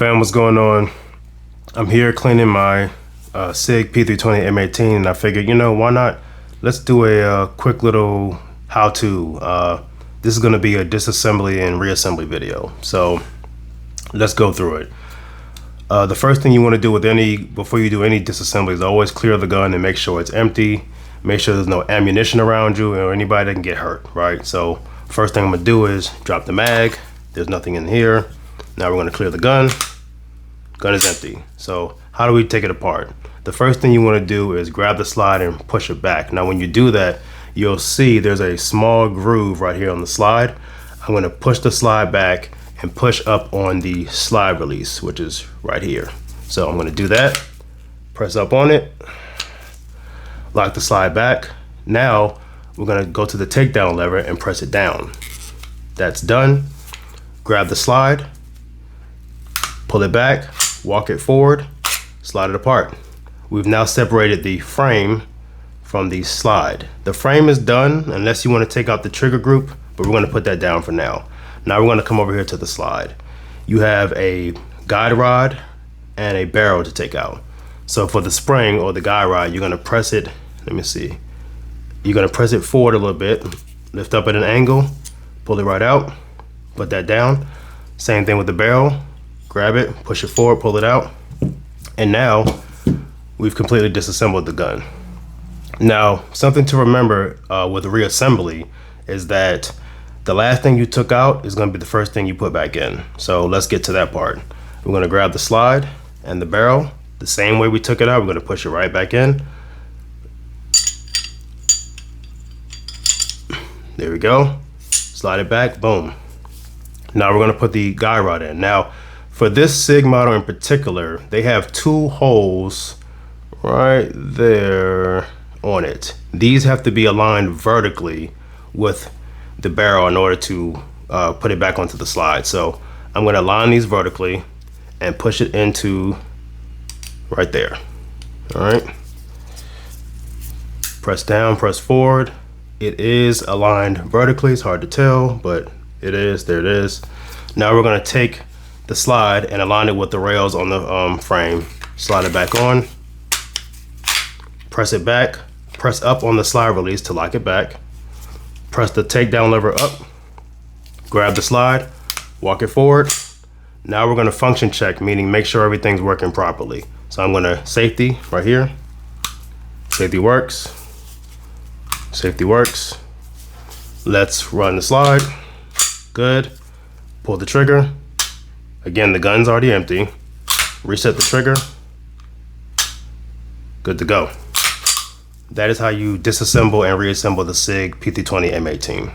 Fam, what's going on? I'm here cleaning my Sig P320 M18, and I figured, why not? Let's do a quick little how-to. This is going to be a disassembly and reassembly video, so let's go through it. The first thing you want to do before you do any disassembly is always clear the gun and make sure it's empty. Make sure there's no ammunition around you or anybody that can get hurt, right? So first thing I'm gonna do is drop the mag. There's nothing in here. Now we're gonna clear the gun. Gun is empty. So how do we take it apart? The first thing you wanna do is grab the slide and push it back. Now when you do that, you'll see there's a small groove right here on the slide. I'm gonna push the slide back and push up on the slide release, which is right here. So I'm gonna do that, press up on it, lock the slide back. Now we're gonna go to the takedown lever and press it down. That's done. Grab the slide, pull it back, walk it forward, slide it apart. We've now separated the frame from the slide. The frame is done unless you want to take out the trigger group, but we're going to put that down for now. Now we're going to come over here to the slide. You have a guide rod and a barrel to take out. So for the spring or the guide rod, you're going to press it, let me see. You're going to press it forward a little bit, lift up at an angle, pull it right out, put that down. Same thing with the barrel. Grab it, push it forward, pull it out. And now we've completely disassembled the gun. Now, something to remember with reassembly is that the last thing you took out is going to be the first thing you put back in. So let's get to that part. We're going to grab the slide and the barrel the same way we took it out. We're going to push it right back in. There we go. Slide it back, boom. Now we're going to put the guide rod in. Now for this Sig model in particular, they have two holes right there on it. These have to be aligned vertically with the barrel in order to put it back onto the slide. So I'm going to align these vertically and push it into right there. All right. Press down, press forward. It is aligned vertically. It's hard to tell, but it is. There it is. Now we're going to take the slide and align it with the rails on the frame. Slide it back on. Press it back. Press up on the slide release to lock it back. Press the takedown lever up, grab the slide, walk it forward. Now we're gonna function check, meaning make sure everything's working properly. So I'm gonna safety right here. Safety works. Safety works. Let's run the slide. Good. Pull the trigger. Again, the gun's already empty. Reset the trigger. Good to go. That is how you disassemble and reassemble the Sig P320 M18.